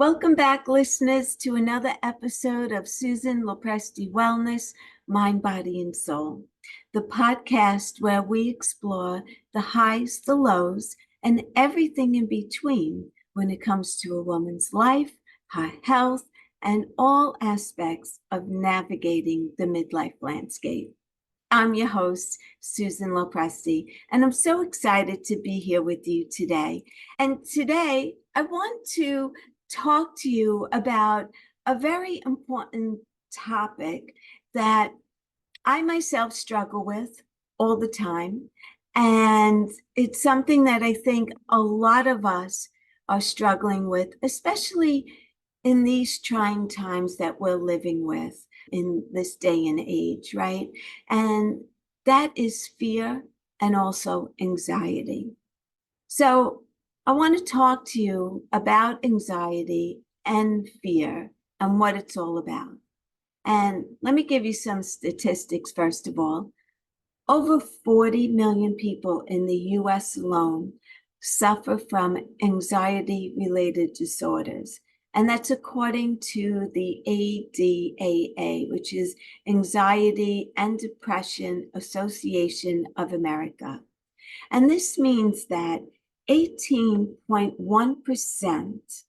Welcome back, listeners, to another episode of Susan Lopresti Wellness, Mind, Body, and Soul, the podcast where we explore the highs, the lows, and everything in between when it comes to a woman's life, her health, and all aspects of navigating the midlife landscape. I'm your host, Susan Lopresti, and I'm so excited to be here with you today. And today, I want to talk to you about a very important topic that I myself struggle with all the time. And it's something that I think a lot of us are struggling with, especially in these trying times that we're living with in this day and age, right? And that is fear and also anxiety. So I want to talk to you about anxiety and fear and what it's all about. And let me give you some statistics, first of all. Over 40 million people in the US alone suffer from anxiety-related disorders. And that's according to the ADAA, which is Anxiety and Depression Association of America. And this means that 18.1%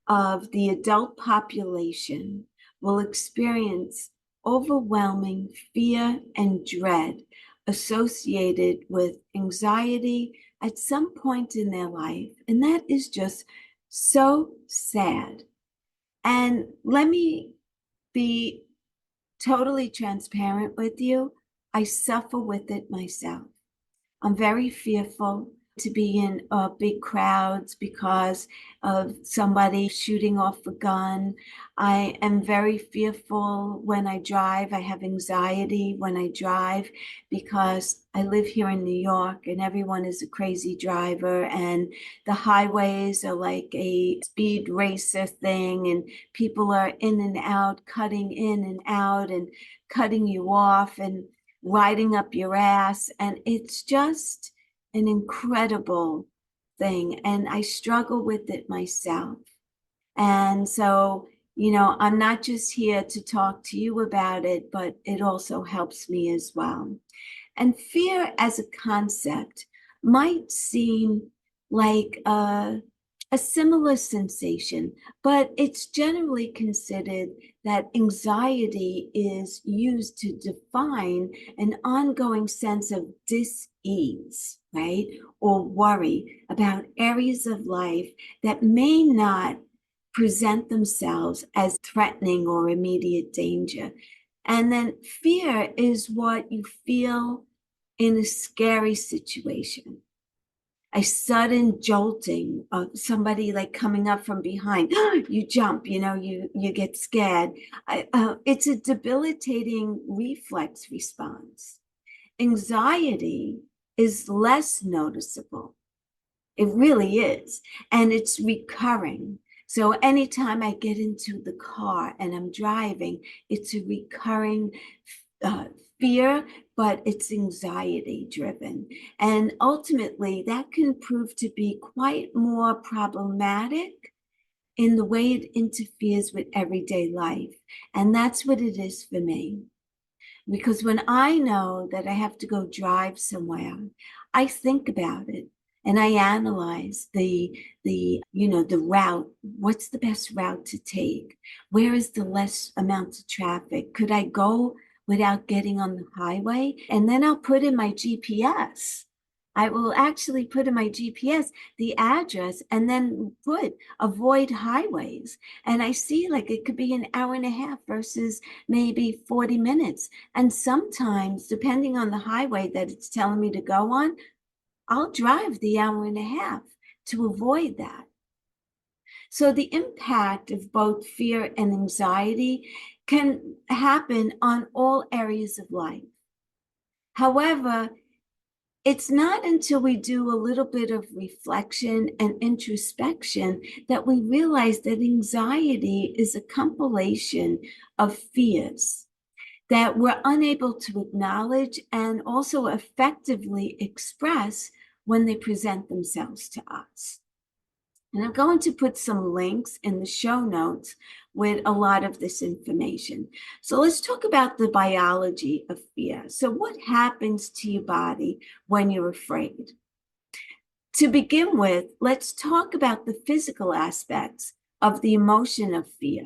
of the adult population will experience overwhelming fear and dread associated with anxiety at some point in their life. And that is just so sad. And let me be totally transparent with you. I suffer with it myself. I'm very fearful to be in big crowds because of somebody shooting off a gun. I am very fearful when I drive. I have anxiety when I drive because I live here in New York and everyone is a crazy driver, and the highways are like a speed racer thing, and people are in and out, cutting in and out and cutting you off and riding up your ass. And it's just an incredible thing. And I struggle with it myself. And so, I'm not just here to talk to you about it, but it also helps me as well. And fear as a concept might seem like a similar sensation, but it's generally considered that anxiety is used to define an ongoing sense of dis-ease, right? Or worry about areas of life that may not present themselves as threatening or immediate danger. And then fear is what you feel in a scary situation, a sudden jolting of somebody like coming up from behind. You jump, you get scared. It's a debilitating reflex response. Anxiety is less noticeable. It really is. And it's recurring. So anytime I get into the car and I'm driving, it's a recurring fear, but it's anxiety driven. And ultimately, that can prove to be quite more problematic in the way it interferes with everyday life. And that's what it is for me. Because when I know that I have to go drive somewhere, I think about it and I analyze the route. What's the best route to take? Where is the less amount of traffic? Could I go without getting on the highway? And then I'll put in my GPS. I will actually put in my GPS the address and then put avoid highways. And I see like it could be an hour and a half versus maybe 40 minutes. And sometimes, depending on the highway that it's telling me to go on, I'll drive the hour and a half to avoid that. So the impact of both fear and anxiety can happen on all areas of life. However, it's not until we do a little bit of reflection and introspection that we realize that anxiety is a compilation of fears that we're unable to acknowledge and also effectively express when they present themselves to us. And I'm going to put some links in the show notes with a lot of this information. So let's talk about the biology of fear. So what happens to your body when you're afraid? To begin with, let's talk about the physical aspects of the emotion of fear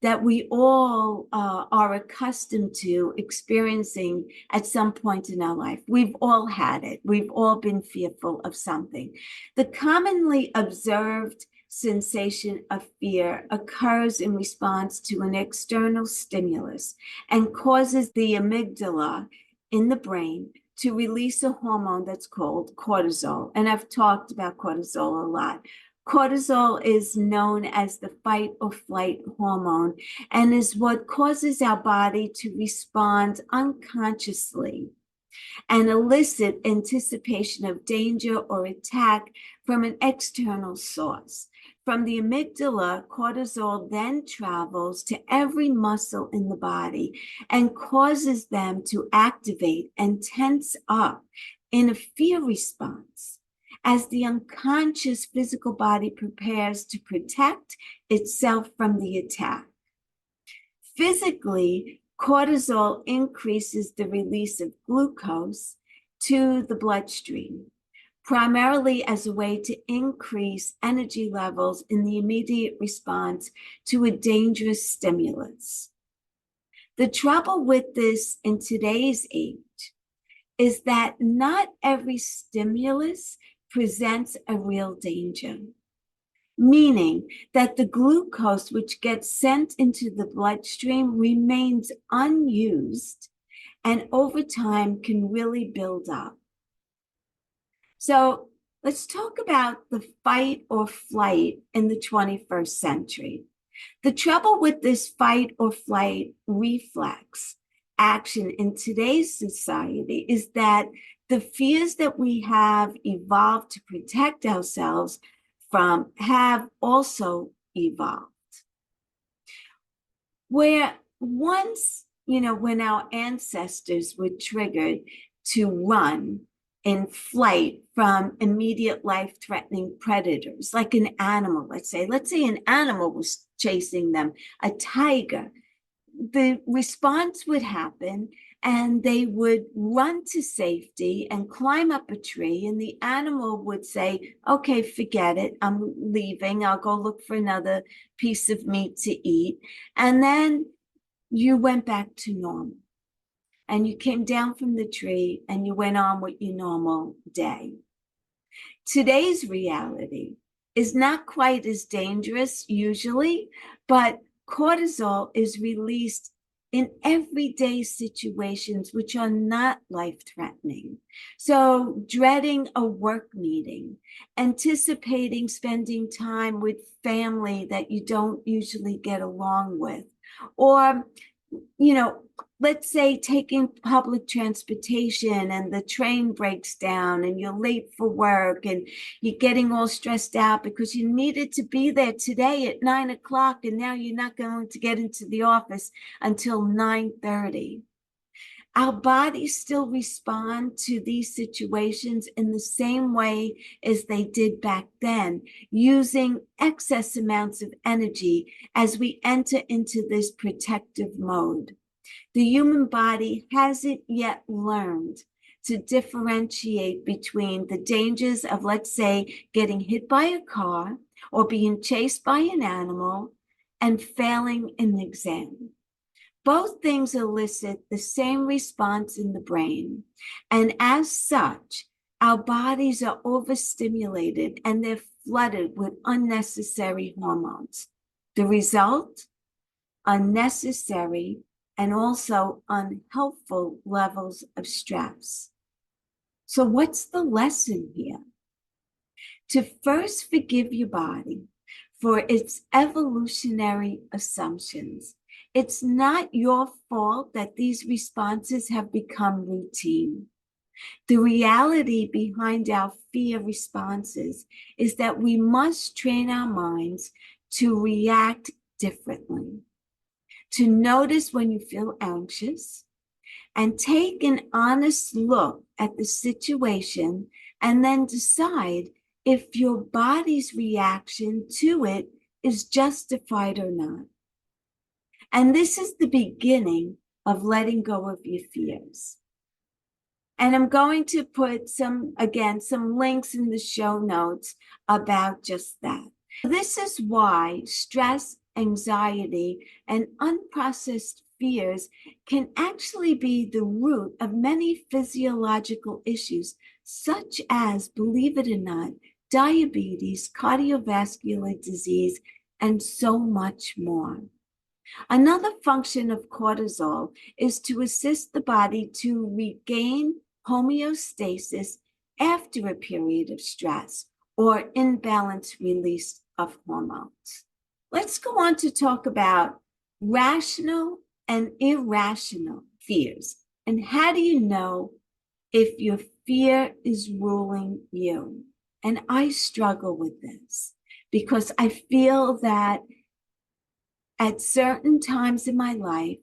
that we all are accustomed to experiencing at some point in our life. We've all had it. We've all been fearful of something. The commonly observed sensation of fear occurs in response to an external stimulus and causes the amygdala in the brain to release a hormone that's called cortisol. And I've talked about cortisol a lot. Cortisol is known as the fight or flight hormone and is what causes our body to respond unconsciously and elicit anticipation of danger or attack from an external source. From the amygdala, cortisol then travels to every muscle in the body and causes them to activate and tense up in a fear response as the unconscious physical body prepares to protect itself from the attack. Physically, cortisol increases the release of glucose to the bloodstream, primarily as a way to increase energy levels in the immediate response to a dangerous stimulus. The trouble with this in today's age is that not every stimulus presents a real danger, meaning that the glucose which gets sent into the bloodstream remains unused and over time can really build up. So let's talk about the fight or flight in the 21st century. The trouble with this fight or flight reflex action in today's society is that the fears that we have evolved to protect ourselves from have also evolved. Where once, when our ancestors were triggered to run in flight from immediate life-threatening predators, like an animal, let's say an animal was chasing them, a tiger, the response would happen and they would run to safety and climb up a tree, and the animal would say, okay, forget it, I'm leaving, I'll go look for another piece of meat to eat. And then you went back to normal and you came down from the tree and you went on with your normal day. Today's reality is not quite as dangerous usually, but cortisol is released in everyday situations which are not life-threatening. So dreading a work meeting, anticipating spending time with family that you don't usually get along with, or let's say taking public transportation and the train breaks down and you're late for work and you're getting all stressed out because you needed to be there today at 9 o'clock and now you're not going to get into the office until 9:30. Our bodies still respond to these situations in the same way as they did back then, using excess amounts of energy as we enter into this protective mode. The human body hasn't yet learned to differentiate between the dangers of, let's say, getting hit by a car or being chased by an animal and failing an exam. Both things elicit the same response in the brain, and as such, our bodies are overstimulated and they're flooded with unnecessary hormones. The result? Unnecessary and also unhelpful levels of stress. So what's the lesson here? To first forgive your body for its evolutionary assumptions. It's not your fault that these responses have become routine. The reality behind our fear responses is that we must train our minds to react differently, to notice when you feel anxious, and take an honest look at the situation and then decide if your body's reaction to it is justified or not. And this is the beginning of letting go of your fears. And I'm going to put some links in the show notes about just that. This is why stress, anxiety, and unprocessed fears can actually be the root of many physiological issues, such as, believe it or not, diabetes, cardiovascular disease, and so much more. Another function of cortisol is to assist the body to regain homeostasis after a period of stress or imbalanced release of hormones. Let's go on to talk about rational and irrational fears. And how do you know if your fear is ruling you? And I struggle with this because I feel that at certain times in my life,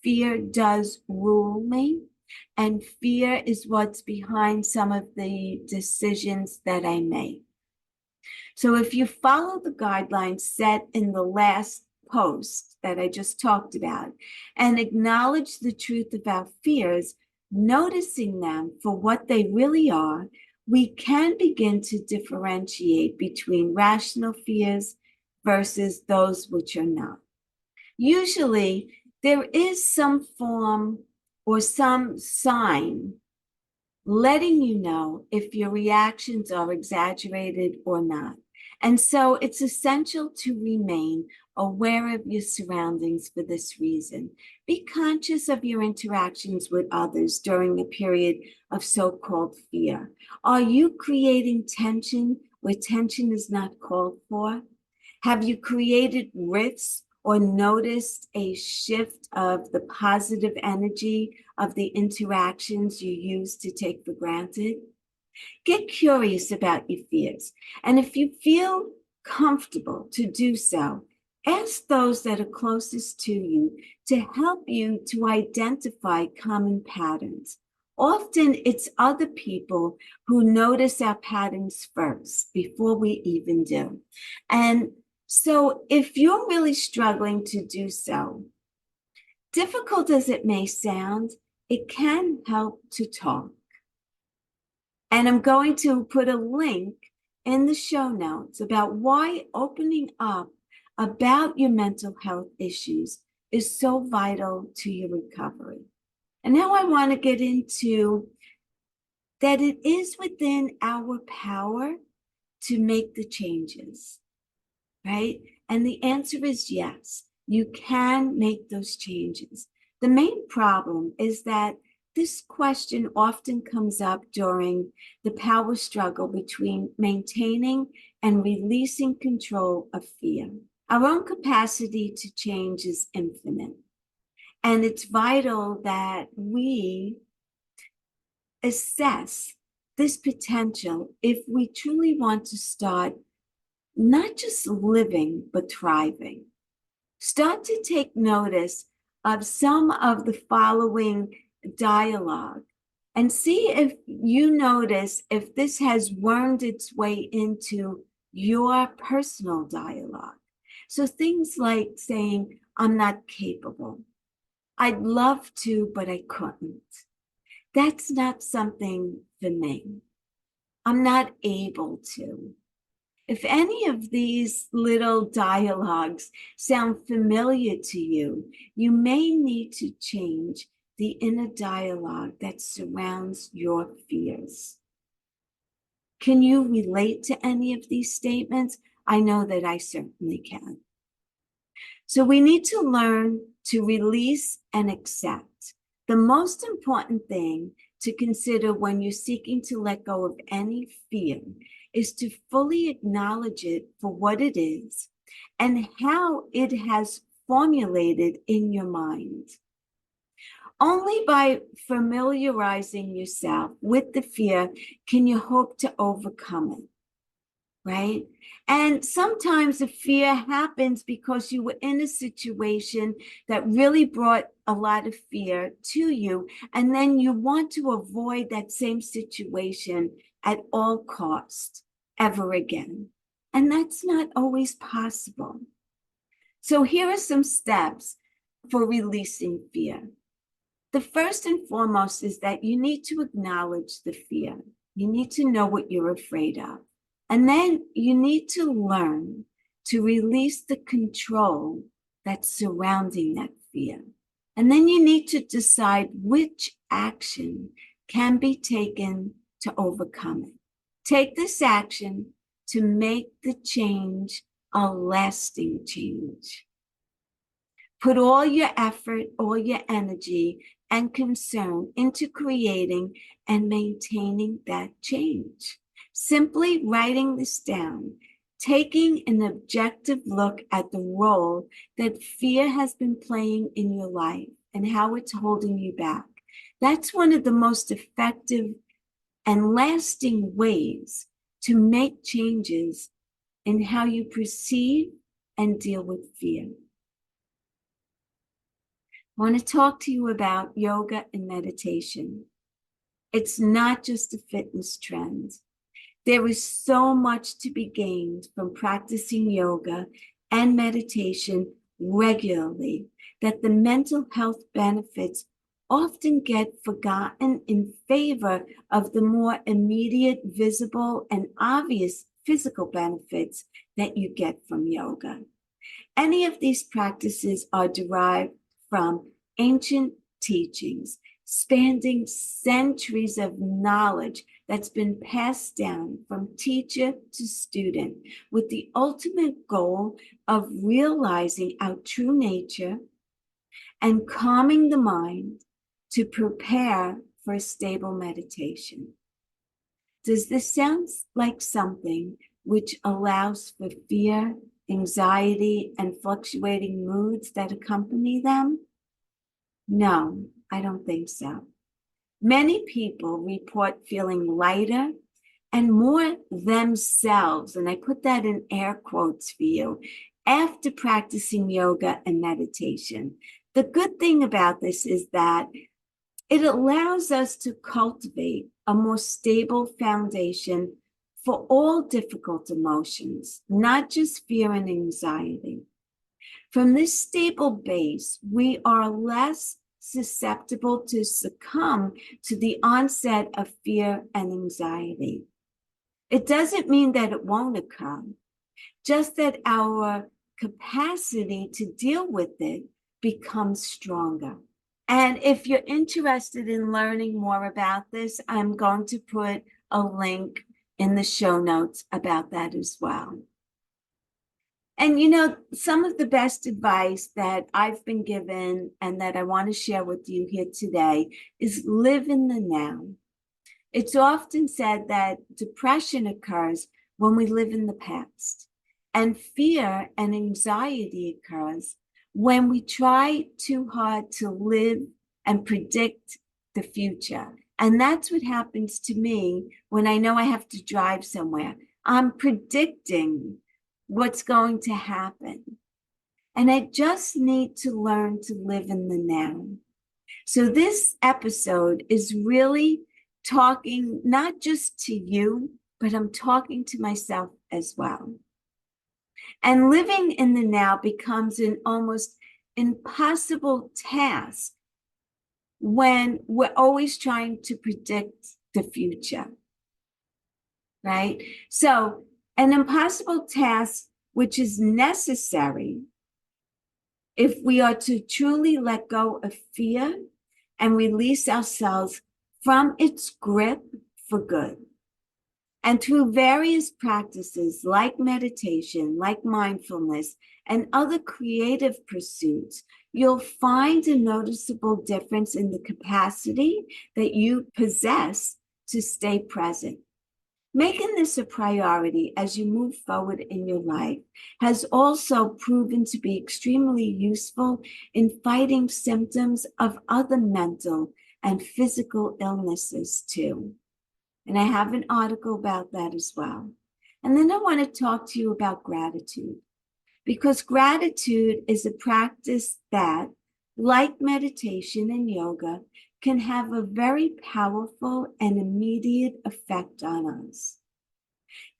fear does rule me, and fear is what's behind some of the decisions that I make. So if you follow the guidelines set in the last post that I just talked about and acknowledge the truth about fears, noticing them for what they really are, we can begin to differentiate between rational fears versus those which are not. Usually, there is some form or some sign letting you know if your reactions are exaggerated or not. And so it's essential to remain aware of your surroundings for this reason. Be conscious of your interactions with others during a period of so-called fear. Are you creating tension where tension is not called for? Have you created rifts or noticed a shift of the positive energy of the interactions you used to take for granted? Get curious about your fears. And if you feel comfortable to do so, ask those that are closest to you to help you to identify common patterns. Often it's other people who notice our patterns first before we even do. And so if you're really struggling to do so, difficult as it may sound, it can help to talk. And I'm going to put a link in the show notes about why opening up about your mental health issues is so vital to your recovery. And now I want to get into that it is within our power to make the changes, right? And the answer is yes, you can make those changes. The main problem is that this question often comes up during the power struggle between maintaining and releasing control of fear. Our own capacity to change is infinite, and it's vital that we assess this potential if we truly want to start not just living, but thriving. Start to take notice of some of the following dialogue and see if you notice if this has wormed its way into your personal dialogue. So things like saying, I'm not capable. I'd love to, but I couldn't. That's not something for me. I'm not able to. If any of these little dialogues sound familiar to you, you may need to change the inner dialogue that surrounds your fears. Can you relate to any of these statements? I know that I certainly can. So we need to learn to release and accept. The most important thing to consider when you're seeking to let go of any fear is to fully acknowledge it for what it is and how it has formulated in your mind. Only by familiarizing yourself with the fear can you hope to overcome it, right? And sometimes the fear happens because you were in a situation that really brought a lot of fear to you, and then you want to avoid that same situation at all costs. ever again. And that's not always possible. So here are some steps for releasing fear. The first and foremost is that you need to acknowledge the fear. You need to know what you're afraid of. And then you need to learn to release the control that's surrounding that fear. And then you need to decide which action can be taken to overcome it. Take this action to make the change a lasting change. Put all your effort, all your energy, and concern into creating and maintaining that change. Simply writing this down, taking an objective look at the role that fear has been playing in your life and how it's holding you back. That's one of the most effective and lasting ways to make changes in how you perceive and deal with fear. I want to talk to you about yoga and meditation. It's not just a fitness trend. There is so much to be gained from practicing yoga and meditation regularly that the mental health benefits often get forgotten in favor of the more immediate, visible, and obvious physical benefits that you get from yoga. Any of these practices are derived from ancient teachings, spanning centuries of knowledge that's been passed down from teacher to student, with the ultimate goal of realizing our true nature and calming the mind to prepare for a stable meditation. Does this sound like something which allows for fear, anxiety, and fluctuating moods that accompany them? No, I don't think so. Many people report feeling lighter and more themselves, and I put that in air quotes for you, after practicing yoga and meditation. The good thing about this is that it allows us to cultivate a more stable foundation for all difficult emotions, not just fear and anxiety. From this stable base, we are less susceptible to succumb to the onset of fear and anxiety. It doesn't mean that it won't occur, just that our capacity to deal with it becomes stronger. And if you're interested in learning more about this, I'm going to put a link in the show notes about that as well. And you know, some of the best advice that I've been given and that I want to share with you here today is live in the now. It's often said that depression occurs when we live in the past, and fear and anxiety occurs when we try too hard to live and predict the future. And that's what happens to me when I know I have to drive somewhere. I'm predicting what's going to happen. And I just need to learn to live in the now. So this episode is really talking not just to you, but I'm talking to myself as well. And living in the now becomes an almost impossible task when we're always trying to predict the future, right? So an impossible task, which is necessary if we are to truly let go of fear and release ourselves from its grip for good. And through various practices like meditation, like mindfulness, and other creative pursuits, you'll find a noticeable difference in the capacity that you possess to stay present. Making this a priority as you move forward in your life has also proven to be extremely useful in fighting symptoms of other mental and physical illnesses too. And I have an article about that as well. And then I want to talk to you about gratitude, because gratitude is a practice that, like meditation and yoga, can have a very powerful and immediate effect on us.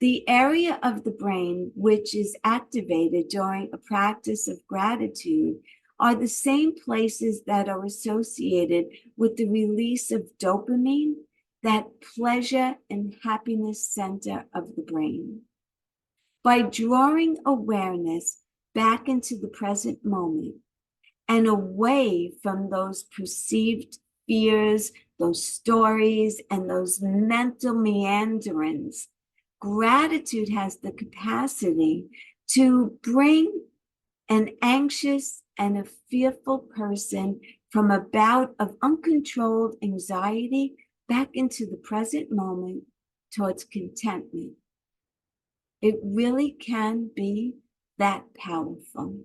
The area of the brain which is activated during a practice of gratitude are the same places that are associated with the release of dopamine, that pleasure and happiness center of the brain. By drawing awareness back into the present moment and away from those perceived fears, those stories, and those mental meanderings, gratitude has the capacity to bring an anxious and a fearful person from a bout of uncontrolled anxiety back into the present moment towards contentment. It really can be that powerful.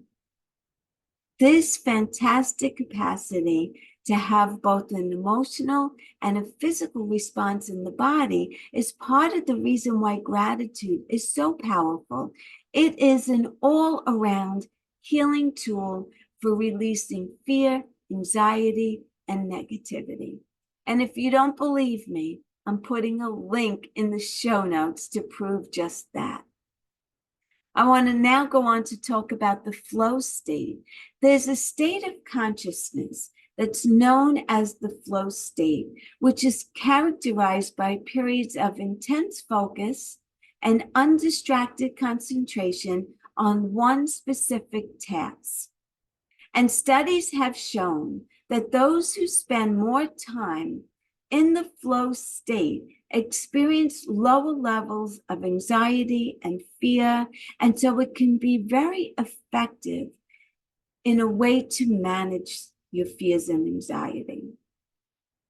This fantastic capacity to have both an emotional and a physical response in the body is part of the reason why gratitude is so powerful. It is an all-around healing tool for releasing fear, anxiety, and negativity. And if you don't believe me, I'm putting a link in the show notes to prove just that. I want to now go on to talk about the flow state. There's a state of consciousness that's known as the flow state, which is characterized by periods of intense focus and undistracted concentration on one specific task. And studies have shown that those who spend more time in the flow state experience lower levels of anxiety and fear, and so it can be very effective in a way to manage your fears and anxiety.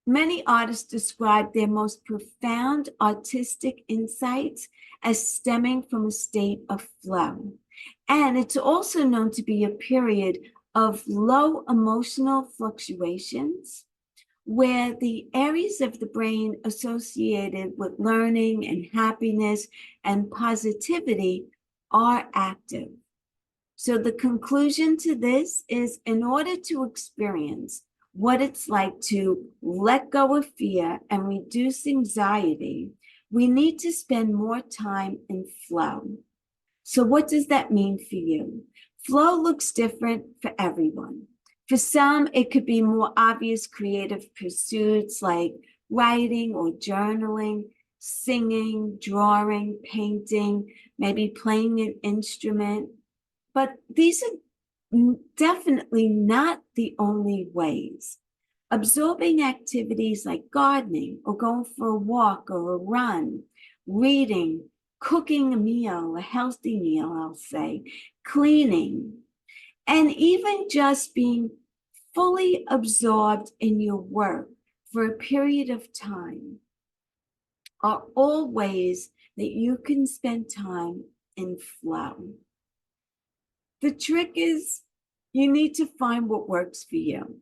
Many artists describe their most profound artistic insights as stemming from a state of flow. And it's also known to be a period of low emotional fluctuations, where the areas of the brain associated with learning and happiness and positivity are active. So the conclusion to this is, in order to experience what it's like to let go of fear and reduce anxiety, we need to spend more time in flow. So what does that mean for you? Flow looks different for everyone. For some, it could be more obvious creative pursuits like writing or journaling, singing, drawing, painting, maybe playing an instrument. But these are definitely not the only ways. Absorbing activities like gardening or going for a walk or a run, reading, cooking a meal, a healthy meal, I'll say, cleaning, and even just being fully absorbed in your work for a period of time are all ways that you can spend time in flow. The trick is you need to find what works for you.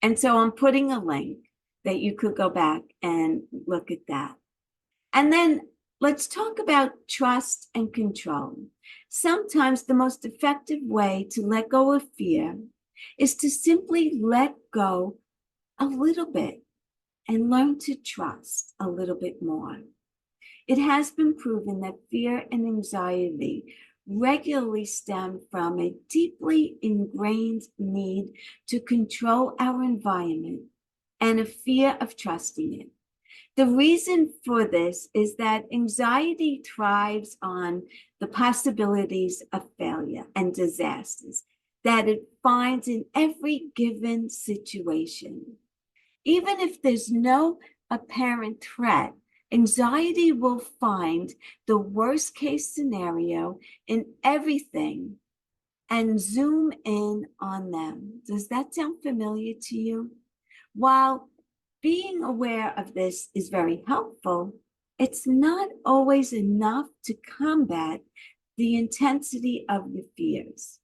And so I'm putting a link that you could go back and look at that. And then let's talk about trust and control. Sometimes the most effective way to let go of fear is to simply let go a little bit and learn to trust a little bit more. It has been proven that fear and anxiety regularly stem from a deeply ingrained need to control our environment and a fear of trusting it. The reason for this is that anxiety thrives on the possibilities of failure and disasters that it finds in every given situation. Even if there's no apparent threat, anxiety will find the worst case scenario in everything and zoom in on them. Does that sound familiar to you? While being aware of this is very helpful, it's not always enough to combat the intensity of the fears.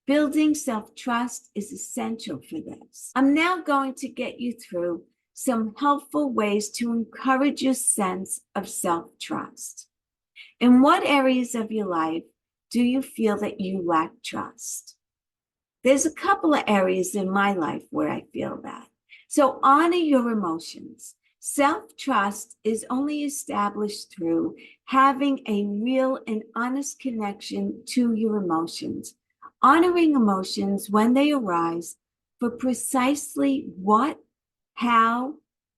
Building self-trust is essential for this. I'm now going to get you through some helpful ways to encourage your sense of self-trust. In what areas of your life do you feel that you lack trust? There's a couple of areas in my life where I feel that. So honor your emotions. Self-trust is only established through having a real and honest connection to your emotions, honoring emotions when they arise for precisely what, how,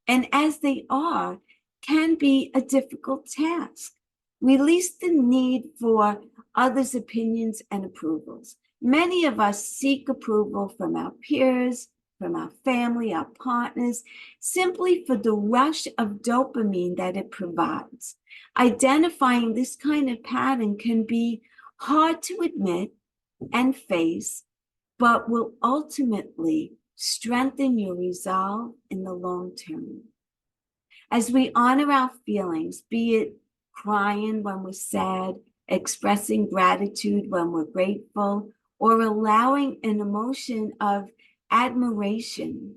and as they are can be a difficult task. Release the need for others' opinions and approvals. Many of us seek approval from our peers, from our family, our partners, simply for the rush of dopamine that it provides. Identifying this kind of pattern can be hard to admit and face, but will ultimately strengthen your resolve in the long term. As we honor our feelings, be it crying when we're sad, expressing gratitude when we're grateful, or allowing an emotion of admiration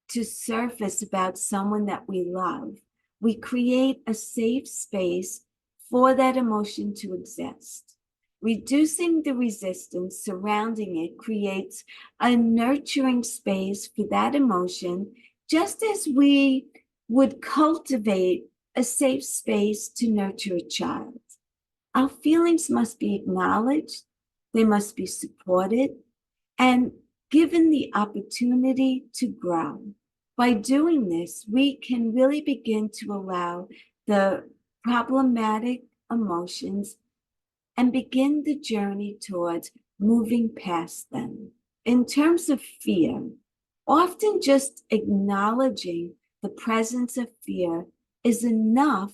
to surface about someone that we love, we create a safe space for that emotion to exist. Reducing the resistance surrounding it creates a nurturing space for that emotion, just as we would cultivate a safe space to nurture a child. Our feelings must be acknowledged, they must be supported, and given the opportunity to grow. By doing this, we can really begin to allow the problematic emotions and begin the journey towards moving past them. In terms of fear, often just acknowledging the presence of fear is enough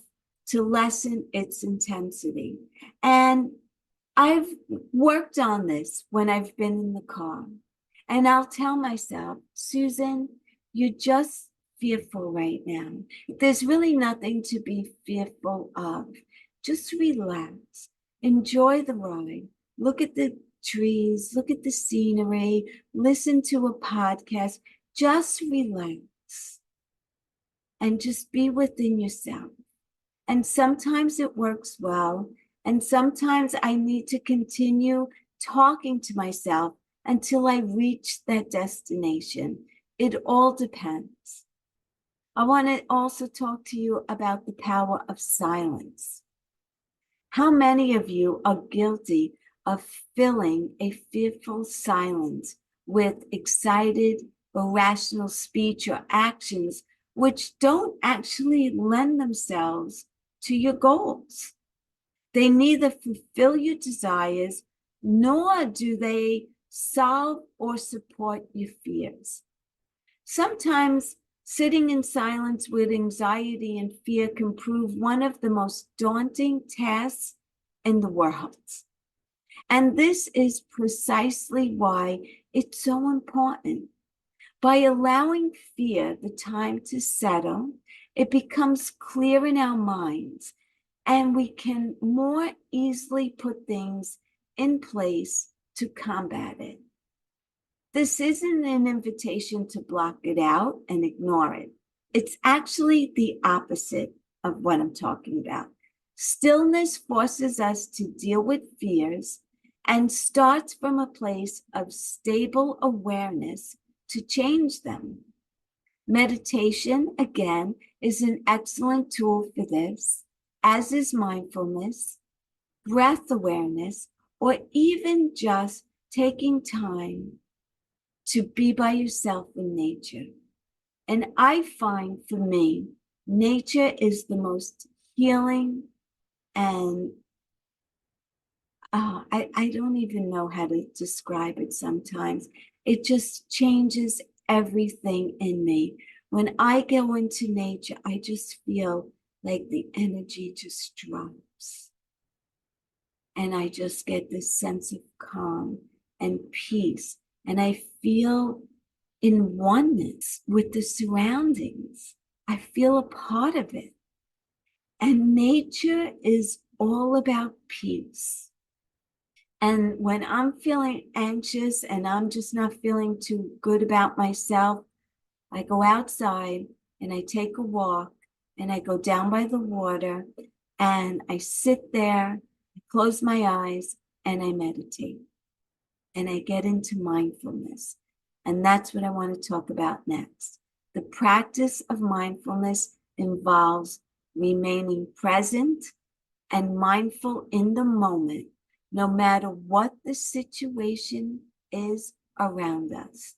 to lessen its intensity. And I've worked on this when I've been in the car. And I'll tell myself, Susan, you're just fearful right now. There's really nothing to be fearful of. Just relax. Enjoy the ride. Look at the trees, look at the scenery, listen to a podcast. Just relax and just be within yourself. And sometimes it works well. And sometimes I need to continue talking to myself until I reach that destination. It all depends. I want to also talk to you about the power of silence. How many of you are guilty of filling a fearful silence with excited, irrational speech or actions which don't actually lend themselves to your goals? They neither fulfill your desires, nor do they solve or support your fears. Sometimes sitting in silence with anxiety and fear can prove one of the most daunting tasks in the world. And this is precisely why it's so important. By allowing fear the time to settle, it becomes clear in our minds, and we can more easily put things in place to combat it. This isn't an invitation to block it out and ignore it. It's actually the opposite of what I'm talking about. Stillness forces us to deal with fears and starts from a place of stable awareness to change them. Meditation, again, is an excellent tool for this, as is mindfulness, breath awareness, or even just taking time to be by yourself in nature. And I find for me, nature is the most healing and I don't even know how to describe it sometimes. It just changes everything in me. When I go into nature, I just feel like the energy just drops. And I just get this sense of calm and peace. And I feel in oneness with the surroundings. I feel a part of it. And nature is all about peace. And when I'm feeling anxious and I'm just not feeling too good about myself, I go outside and I take a walk and I go down by the water and I sit there, I close my eyes and I meditate and I get into mindfulness. And that's what I want to talk about next. The practice of mindfulness involves remaining present and mindful in the moment, no matter what the situation is around us.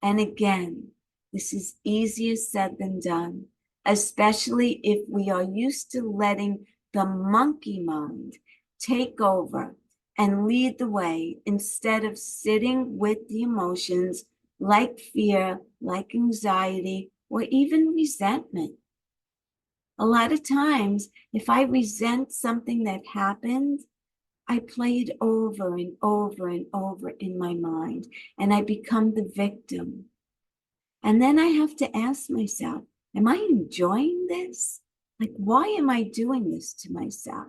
And again, this is easier said than done, especially if we are used to letting the monkey mind take over and lead the way instead of sitting with the emotions like fear, like anxiety, or even resentment. A lot of times, if I resent something that happened, I play it over and over and over in my mind, and I become the victim. And then I have to ask myself, am I enjoying this? Like, why am I doing this to myself?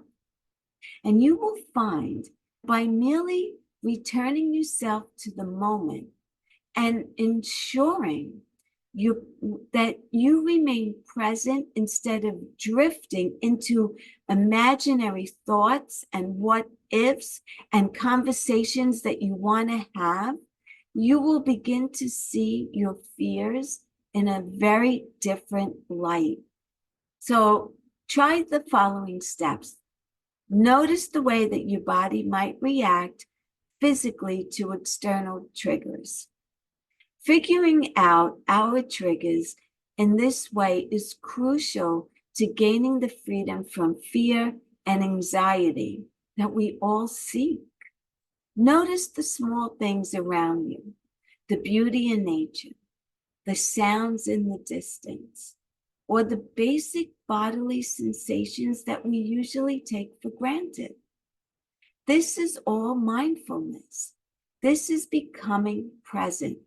And you will find by merely returning yourself to the moment and ensuring that you remain present instead of drifting into imaginary thoughts and what ifs and conversations that you want to have, you will begin to see your fears in a very different light. So try the following steps. Notice the way that your body might react physically to external triggers. Figuring out our triggers in this way is crucial to gaining the freedom from fear and anxiety that we all seek. Notice the small things around you, the beauty in nature, the sounds in the distance, or the basic bodily sensations that we usually take for granted. This is all mindfulness. This is becoming present.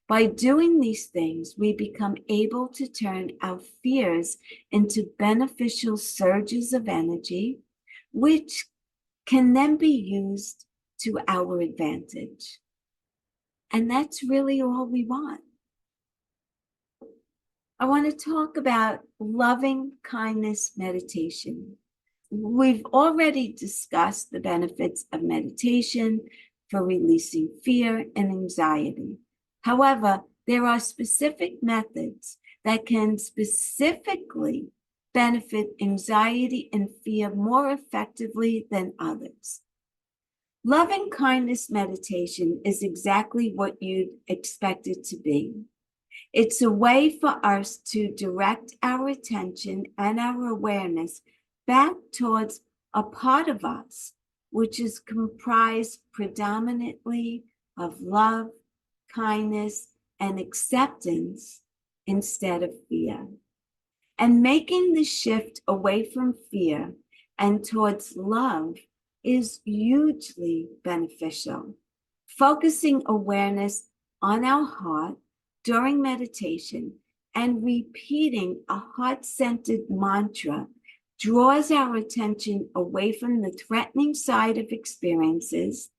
By doing these things, we become able to turn our fears into beneficial surges of energy, which can then be used to our advantage. And that's really all we want. I want to talk about loving kindness meditation. We've already discussed the benefits of meditation for releasing fear and anxiety. However, there are specific methods that can specifically benefit anxiety and fear more effectively than others. Loving kindness meditation is exactly what you'd expect it to be. It's a way for us to direct our attention and our awareness back towards a part of us, which is comprised predominantly of love, kindness, and acceptance instead of fear. And making the shift away from fear and towards love is hugely beneficial. Focusing awareness on our heart during meditation and repeating a heart-centered mantra draws our attention away from the threatening side of experiences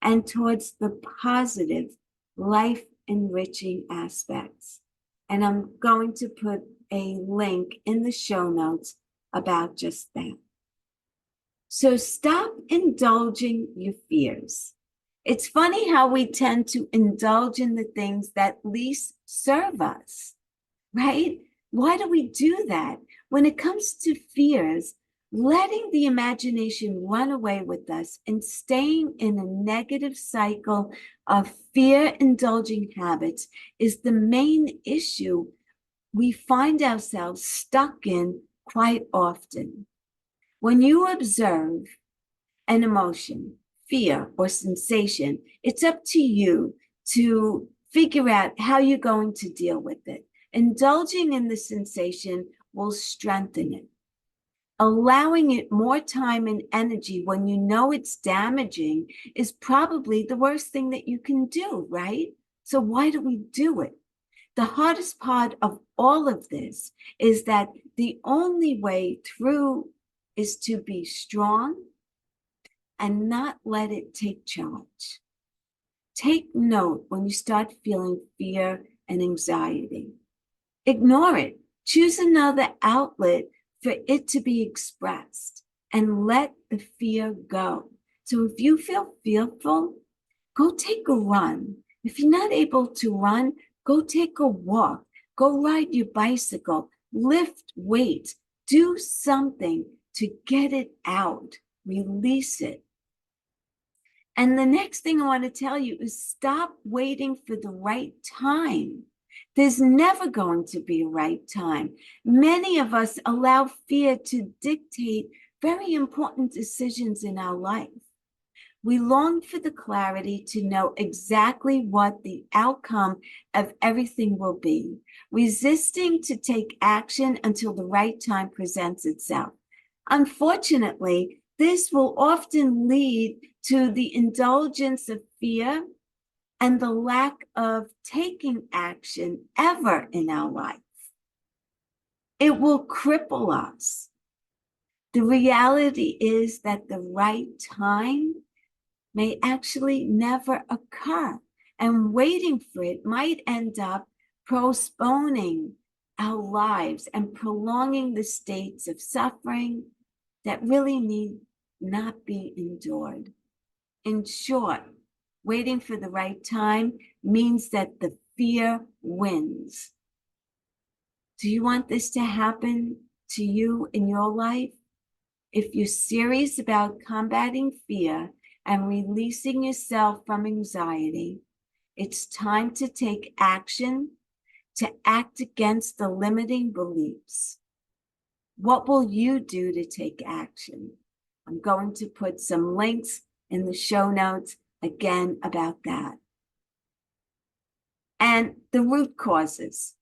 and towards the positive, life-enriching aspects. And I'm going to put a link in the show notes about just that. So stop indulging your fears. It's funny how we tend to indulge in the things that least serve us, right? Why do we do that? When it comes to fears, letting the imagination run away with us and staying in a negative cycle of fear-indulging habits is the main issue we find ourselves stuck in quite often. When you observe an emotion, fear, or sensation, it's up to you to figure out how you're going to deal with it. Indulging in the sensation will strengthen it. Allowing it more time and energy when you know it's damaging is probably the worst thing that you can do, right? So why do we do it? The hardest part of all of this is that the only way through is to be strong and not let it take charge. Take note when you start feeling fear and anxiety. Ignore it. Choose another outlet for it to be expressed and let the fear go. So if you feel fearful, go take a run. If you're not able to run, go take a walk. Go ride your bicycle. lift weights, do something to get it out, release it. And the next thing I want to tell you is stop waiting for the right time. There's never going to be a right time. Many of us allow fear to dictate very important decisions in our life. We long for the clarity to know exactly what the outcome of everything will be, resisting to take action until the right time presents itself. Unfortunately, this will often lead to the indulgence of fear and the lack of taking action ever in our life. It will cripple us. The reality is that the right time may actually never occur, and waiting for it might end up postponing our lives and prolonging the states of suffering that really need not be endured. In short, waiting for the right time means that the fear wins. Do you want this to happen to you in your life? If you're serious about combating fear and releasing yourself from anxiety, it's time to take action, to act against the limiting beliefs. What will you do to take action? I'm going to put some links in the show notes again about that. And the root causes.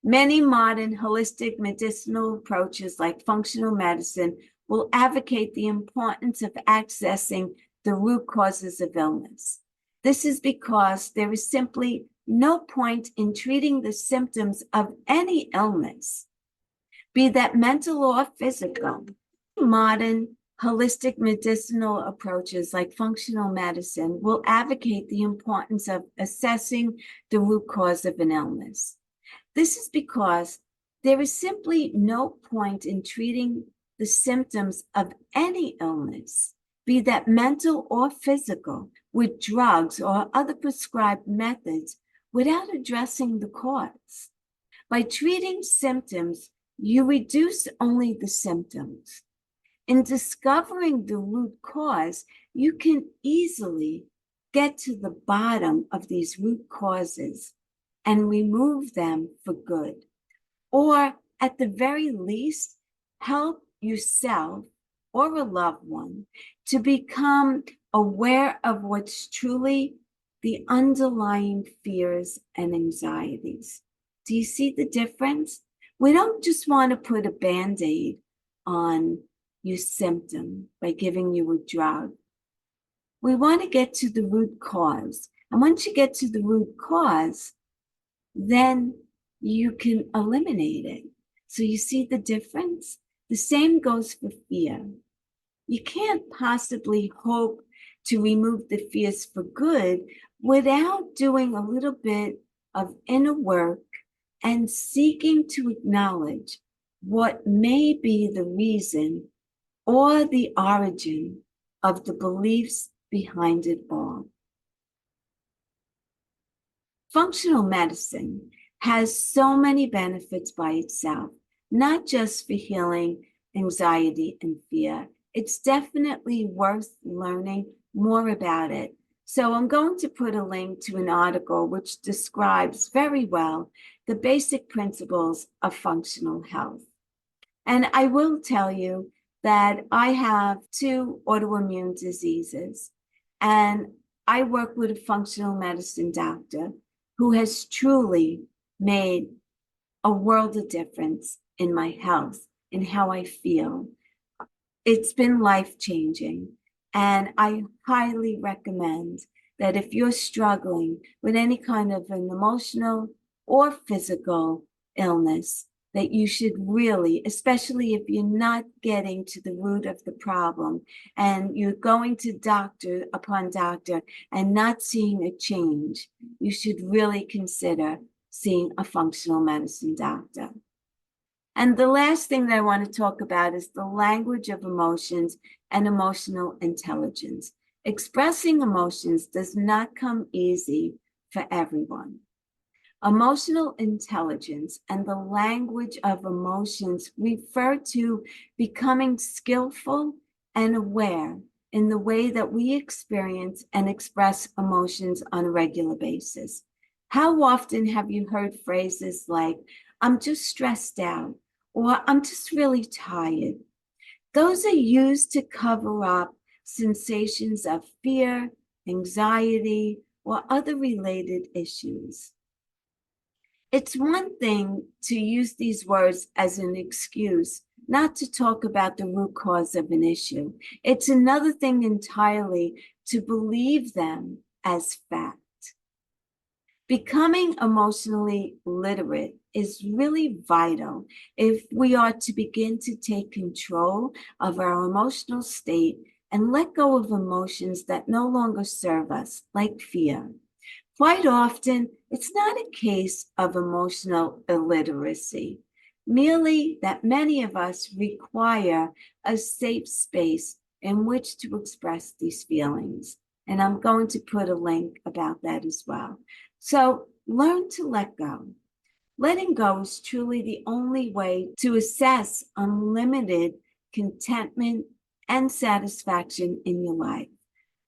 Many modern holistic medicinal approaches like functional medicine will advocate the importance of accessing the root causes of illness. This is because there is simply no point in treating the symptoms of any illness, be that mental or physical. Modern holistic medicinal approaches like functional medicine will advocate the importance of assessing the root cause of an illness. This is because there is simply no point in treating the symptoms of any illness, be that mental or physical, with drugs or other prescribed methods without addressing the cause. By treating symptoms, you reduce only the symptoms. In discovering the root cause, you can easily get to the bottom of these root causes and remove them for good. Or at the very least, help yourself or a loved one to become aware of what's truly the underlying fears and anxieties. Do you see the difference? We don't just want to put a Band-Aid on your symptom by giving you a drug. We want to get to the root cause. And once you get to the root cause, then you can eliminate it. So you see the difference? The same goes for fear. You can't possibly hope to remove the fears for good without doing a little bit of inner work and seeking to acknowledge what may be the reason or the origin of the beliefs behind it all. Functional medicine has so many benefits by itself, not just for healing anxiety and fear. It's definitely worth learning more about it. So I'm going to put a link to an article which describes very well the basic principles of functional health. And I will tell you that I have 2 autoimmune diseases, and I work with a functional medicine doctor who has truly made a world of difference in my health and how I feel. It's been life-changing, and I highly recommend that if you're struggling with any kind of an emotional or physical illness, that you should really, especially if you're not getting to the root of the problem and you're going to doctor upon doctor and not seeing a change, you should really consider seeing a functional medicine doctor. And the last thing that I want to talk about is the language of emotions and emotional intelligence. Expressing emotions does not come easy for everyone. Emotional intelligence and the language of emotions refer to becoming skillful and aware in the way that we experience and express emotions on a regular basis. How often have you heard phrases like, I'm just stressed out, or I'm just really tired? Those are used to cover up sensations of fear, anxiety, or other related issues. It's one thing to use these words as an excuse not to talk about the root cause of an issue. It's another thing entirely to believe them as fact. Becoming emotionally literate is really vital if we are to begin to take control of our emotional state and let go of emotions that no longer serve us, like fear. Quite often, it's not a case of emotional illiteracy, merely that many of us require a safe space in which to express these feelings. And I'm going to put a link about that as well. So learn to let go. Letting go is truly the only way to assess unlimited contentment and satisfaction in your life.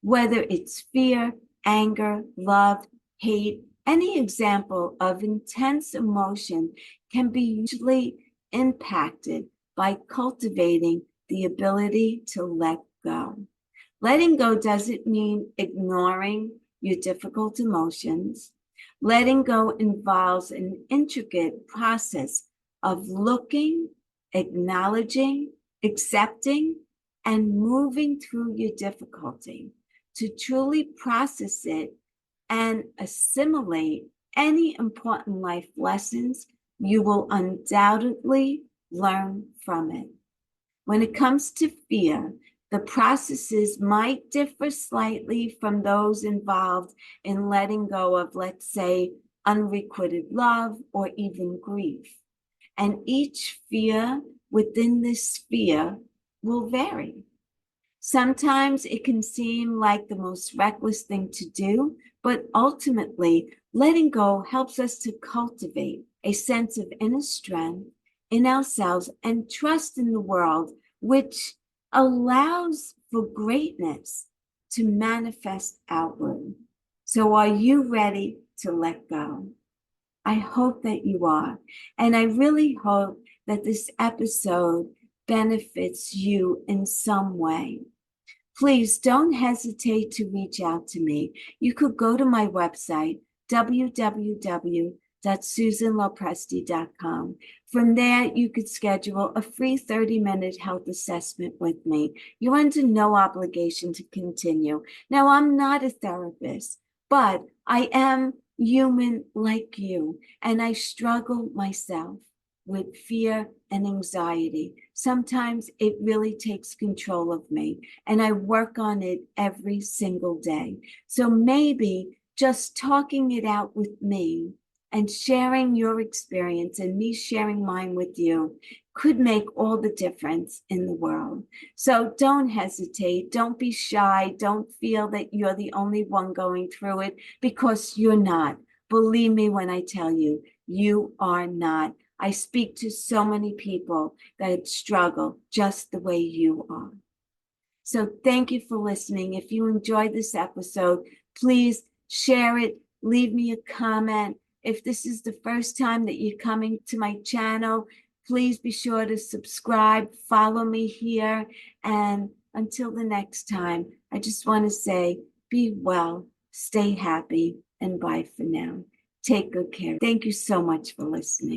Whether it's fear, anger, love, hate, any example of intense emotion can be hugely impacted by cultivating the ability to let go. Letting go doesn't mean ignoring your difficult emotions. Letting go involves an intricate process of looking, acknowledging, accepting, and moving through your difficulty to truly process it and assimilate any important life lessons you will undoubtedly learn from it. When it comes to fear, the processes might differ slightly from those involved in letting go of, let's say, unrequited love or even grief. And each fear within this sphere will vary. Sometimes it can seem like the most reckless thing to do, but ultimately, letting go helps us to cultivate a sense of inner strength in ourselves and trust in the world, which allows for greatness to manifest outward. So, are you ready to let go? I hope that you are. And I really hope that this episode benefits you in some way. Please don't hesitate to reach out to me. You could go to my website, www.susanlopresti.com. From there, you could schedule a free 30-minute health assessment with me. You're under no obligation to continue. Now, I'm not a therapist, but I am human like you, and I struggle myself with fear and anxiety. Sometimes it really takes control of me, and I work on it every single day. So maybe just talking it out with me and sharing your experience and me sharing mine with you could make all the difference in the world. So don't hesitate. Don't be shy. Don't feel that you're the only one going through it, because you're not. Believe me when I tell you, you are not. I speak to so many people that struggle just the way you are. So thank you for listening. If you enjoyed this episode, please share it, leave me a comment. If this is the first time that you're coming to my channel, please be sure to subscribe, follow me here. And until the next time, I just want to say, be well, stay happy, and bye for now. Take good care. Thank you so much for listening.